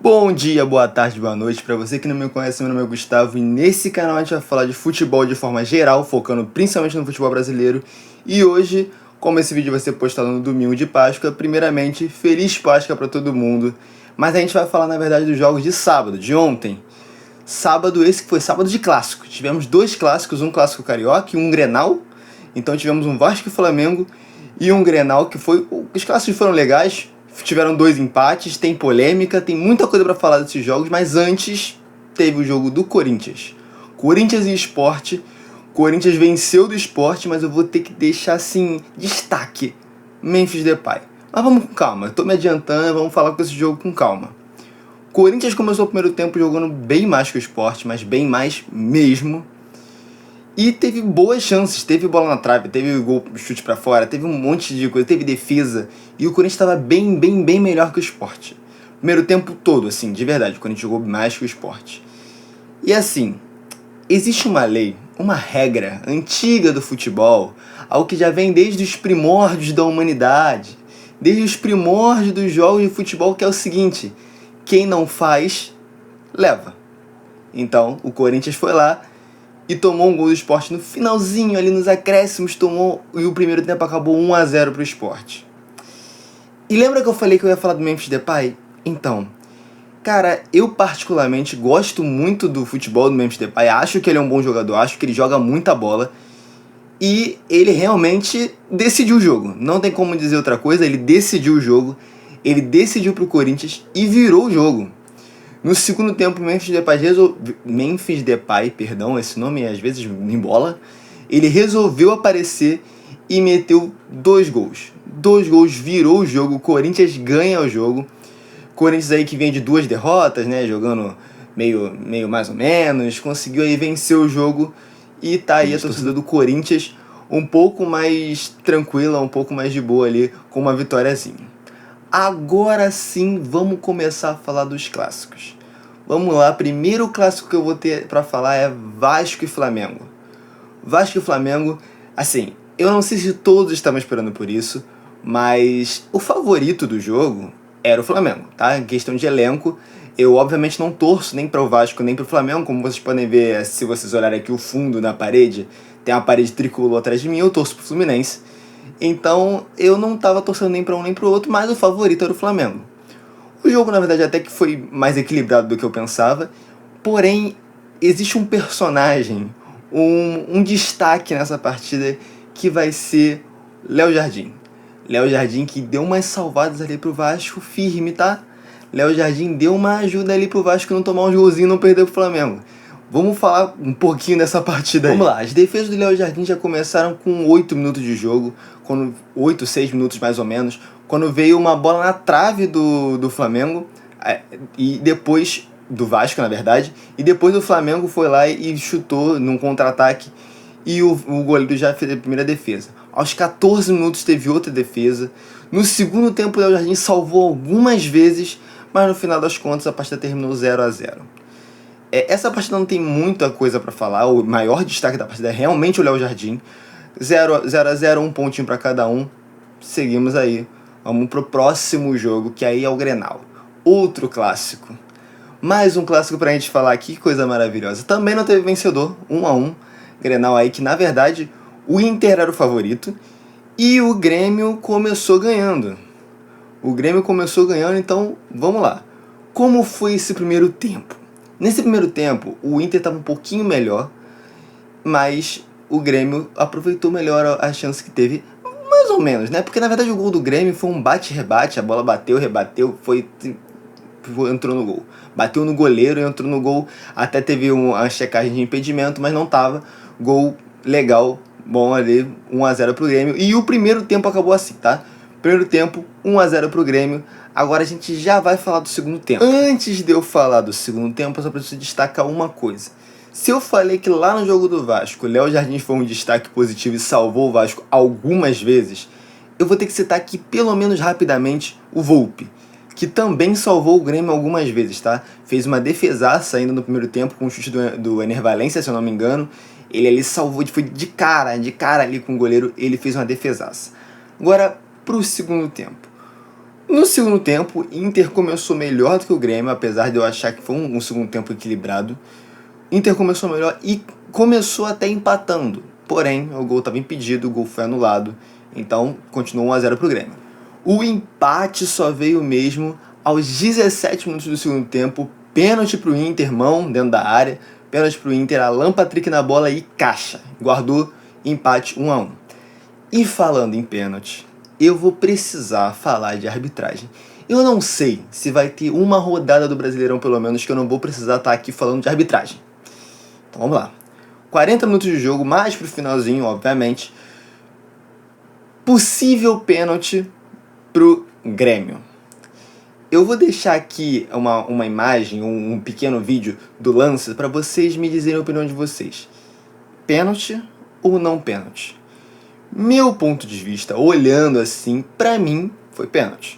Bom dia, boa tarde, boa noite. Para você que não me conhece, meu nome é Gustavo e nesse canal a gente vai falar de futebol de forma geral, focando principalmente no futebol brasileiro. E hoje, como esse vídeo vai ser postado no domingo de Páscoa, primeiramente, feliz Páscoa para todo mundo. Mas a gente vai falar na verdade dos jogos de sábado, de ontem. Sábado, esse que foi sábado de clássico. Tivemos dois clássicos, um clássico carioca e um Grenal. Então tivemos um Vasco e Flamengo e um Grenal que foi... Os clássicos foram legais. Tiveram dois empates, tem polêmica, tem muita coisa pra falar desses jogos, mas antes teve o jogo do Corinthians. Corinthians e Sport. Corinthians venceu do Sport, mas eu vou ter que deixar assim, destaque, Memphis Depay. Mas vamos com calma, eu tô me adiantando, vamos falar com esse jogo com calma. Corinthians começou o primeiro tempo jogando bem mais que o Sport, mas bem mais mesmo. E teve boas chances, teve bola na trave, teve gol, chute pra fora, teve um monte de coisa, teve defesa. E o Corinthians estava bem melhor que o Sport. Primeiro tempo todo, assim, de verdade, o Corinthians jogou mais que o Sport. E assim, existe uma lei, uma regra antiga do futebol, algo que já vem desde os primórdios da humanidade, desde os primórdios dos jogos de futebol, que é o seguinte: quem não faz, leva. Então, o Corinthians foi lá e tomou um gol do Sport no finalzinho, ali nos acréscimos, tomou, e o primeiro tempo acabou 1-0 pro Sport. E lembra que eu falei que eu ia falar do Memphis Depay? Então, cara, eu particularmente gosto muito do futebol do Memphis Depay, acho que ele é um bom jogador, acho que ele joga muita bola, e ele realmente decidiu o jogo, não tem como dizer outra coisa, ele decidiu o jogo, ele decidiu pro Corinthians e virou o jogo. No segundo tempo, Memphis Depay, esse nome às vezes me embola, ele resolveu aparecer e meteu dois gols. Dois gols, virou o jogo, o Corinthians ganha o jogo. Corinthians aí que vem de duas derrotas, né, jogando meio mais ou menos, conseguiu aí vencer o jogo e tá aí a torcida do Corinthians um pouco mais tranquila, um pouco mais de boa ali, com uma vitóriazinha. Agora sim, vamos começar a falar dos clássicos. Vamos lá, primeiro clássico que eu vou ter pra falar é Vasco e Flamengo. Vasco e Flamengo, assim, eu não sei se todos estavam esperando por isso, mas o favorito do jogo era o Flamengo, tá? Em questão de elenco, eu obviamente não torço nem para o Vasco nem para o Flamengo, como vocês podem ver, se vocês olharem aqui o fundo na parede, tem uma parede tricolor atrás de mim, eu torço pro Fluminense. Então eu não tava torcendo nem para um nem para o outro, mas o favorito era o Flamengo. O jogo, na verdade, até que foi mais equilibrado do que eu pensava, porém, existe um personagem, um destaque nessa partida que vai ser Léo Jardim. Léo Jardim que deu umas salvadas ali pro Vasco firme, tá? Léo Jardim deu uma ajuda ali pro Vasco não tomar um golzinho e não perder pro Flamengo. Vamos falar um pouquinho dessa partida aí. Vamos lá, as defesas do Léo Jardim já começaram com 8 minutos de jogo, 8, 6 minutos mais ou menos, quando veio uma bola na trave do Flamengo, e depois do Vasco, na verdade, e depois o Flamengo foi lá e chutou num contra-ataque, e o goleiro já fez a primeira defesa. Aos 14 minutos teve outra defesa. No segundo tempo o Léo Jardim salvou algumas vezes, mas no final das contas a partida terminou 0-0. Essa partida não tem muita coisa pra falar, o maior destaque da partida é realmente o Léo Jardim. 0-0, um pontinho pra cada um. Seguimos aí. Vamos pro próximo jogo, que aí é o Grenal. Outro clássico. Mais um clássico pra gente falar aqui, que coisa maravilhosa. Também não teve vencedor, 1-1. Grenal aí que, na verdade, o Inter era o favorito e o Grêmio começou ganhando. Então vamos lá. Como foi esse primeiro tempo? Nesse primeiro tempo, o Inter estava um pouquinho melhor, mas o Grêmio aproveitou melhor a chance que teve, mais ou menos, né? Porque na verdade o gol do Grêmio foi um bate-rebate, a bola bateu, rebateu, entrou no gol. Bateu no goleiro e entrou no gol, até teve uma checagem de impedimento, mas não tava. Gol legal, bom ali, 1-0 pro Grêmio. E o primeiro tempo acabou assim, tá? Primeiro tempo, 1-0 pro Grêmio. Agora a gente já vai falar do segundo tempo. Antes de eu falar do segundo tempo, eu só preciso destacar uma coisa. Se eu falei que lá no jogo do Vasco, Léo Jardim foi um destaque positivo e salvou o Vasco algumas vezes, eu vou ter que citar aqui, pelo menos rapidamente, o Volpi, que também salvou o Grêmio algumas vezes, tá? Fez uma defesaça ainda no primeiro tempo com o chute do Ener Valencia, se eu não me engano. Ele ali salvou, foi de cara ali com o goleiro, ele fez uma defesaça. Agora, pro segundo tempo. No segundo tempo, Inter começou melhor do que o Grêmio, apesar de eu achar que foi um segundo tempo equilibrado. Inter começou melhor e começou até empatando. Porém, o gol estava impedido, o gol foi anulado. Então, continuou 1-0 pro Grêmio. O empate só veio mesmo aos 17 minutos do segundo tempo. Pênalti pro Inter, mão dentro da área. Pênalti pro Inter, Alan Patrick na bola e caixa. Guardou, empate 1-1. E falando em pênalti, eu vou precisar falar de arbitragem. Eu não sei se vai ter uma rodada do Brasileirão, pelo menos, que eu não vou precisar estar aqui falando de arbitragem. Então vamos lá. 40 minutos de jogo, mais pro finalzinho, obviamente. Possível pênalti pro Grêmio. Eu vou deixar aqui uma imagem, um pequeno vídeo do lance para vocês me dizerem a opinião de vocês. Pênalti ou não pênalti? Meu ponto de vista, olhando assim, pra mim foi pênalti.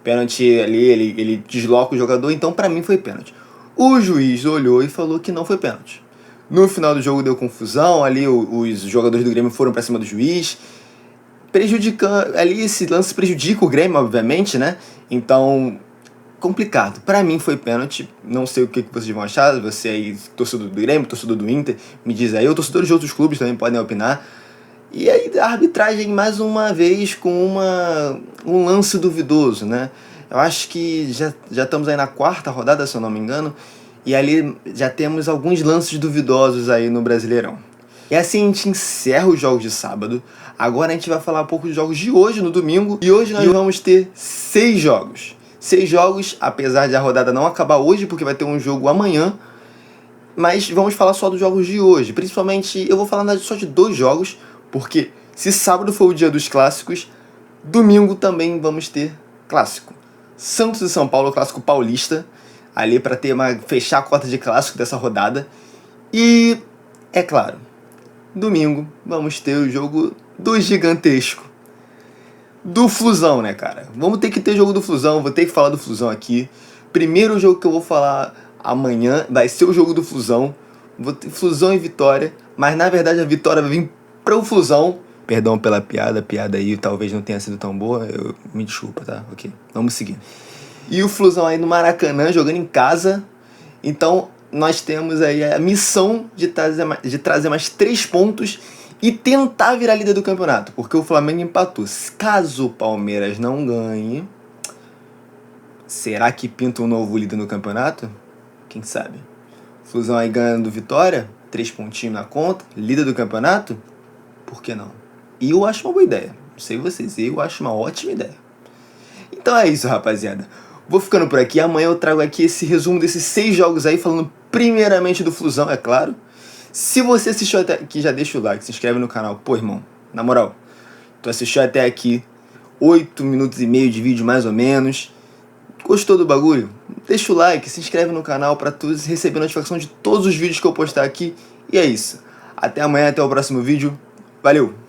Pênalti ali, ele desloca o jogador, então pra mim foi pênalti. O juiz olhou e falou que não foi pênalti. No final do jogo deu confusão, ali os jogadores do Grêmio foram pra cima do juiz, prejudicando, ali esse lance prejudica o Grêmio, obviamente, né? Então, complicado. Pra mim foi pênalti, não sei o que vocês vão achar, você aí, torcedor do Grêmio, torcedor do Inter, me diz aí, ou torcedores de outros clubes também podem opinar. E aí a arbitragem mais uma vez com um lance duvidoso, né? Eu acho que já estamos aí na quarta rodada, se eu não me engano, e ali já temos alguns lances duvidosos aí no Brasileirão. E assim a gente encerra os jogos de sábado. Agora a gente vai falar um pouco dos jogos de hoje, no domingo. E hoje nós vamos ter 6 jogos. 6 jogos, apesar de a rodada não acabar hoje, porque vai ter um jogo amanhã. Mas vamos falar só dos jogos de hoje. Principalmente, eu vou falar só de 2 jogos, porque se sábado foi o dia dos clássicos, domingo também vamos ter clássico. Santos e São Paulo, clássico paulista, ali para fechar a cota de clássico dessa rodada. E, é claro, domingo vamos ter o jogo do gigantesco, do Flusão, né, cara? Vamos ter que ter jogo do Flusão, vou ter que falar do Flusão aqui. Primeiro jogo que eu vou falar amanhã vai ser o jogo do Flusão. Vou ter Flusão e Vitória, mas na verdade a vitória vai vir para o Flusão. Perdão pela piada, a piada aí talvez não tenha sido tão boa, me desculpa, tá? Ok, vamos seguir. E o Flusão aí no Maracanã, jogando em casa. Então nós temos aí a missão de trazer mais 3 pontos e tentar virar líder do campeonato, porque o Flamengo empatou. Caso o Palmeiras não ganhe, será que pinta um novo líder no campeonato? Quem sabe? Flusão aí ganhando Vitória, 3 pontinhos na conta, líder do campeonato? Por que não? E eu acho uma boa ideia. Não sei vocês, eu acho uma ótima ideia. Então é isso, rapaziada. Vou ficando por aqui. Amanhã eu trago aqui esse resumo desses 6 jogos aí, falando primeiramente do Flusão, é claro. Se você assistiu até aqui, já deixa o like, se inscreve no canal. Pô, irmão, na moral, tu assistiu até aqui, 8 minutos e meio de vídeo mais ou menos. Gostou do bagulho? Deixa o like, se inscreve no canal pra tu receber notificação de todos os vídeos que eu postar aqui. E é isso. Até amanhã, até o próximo vídeo. Valeu!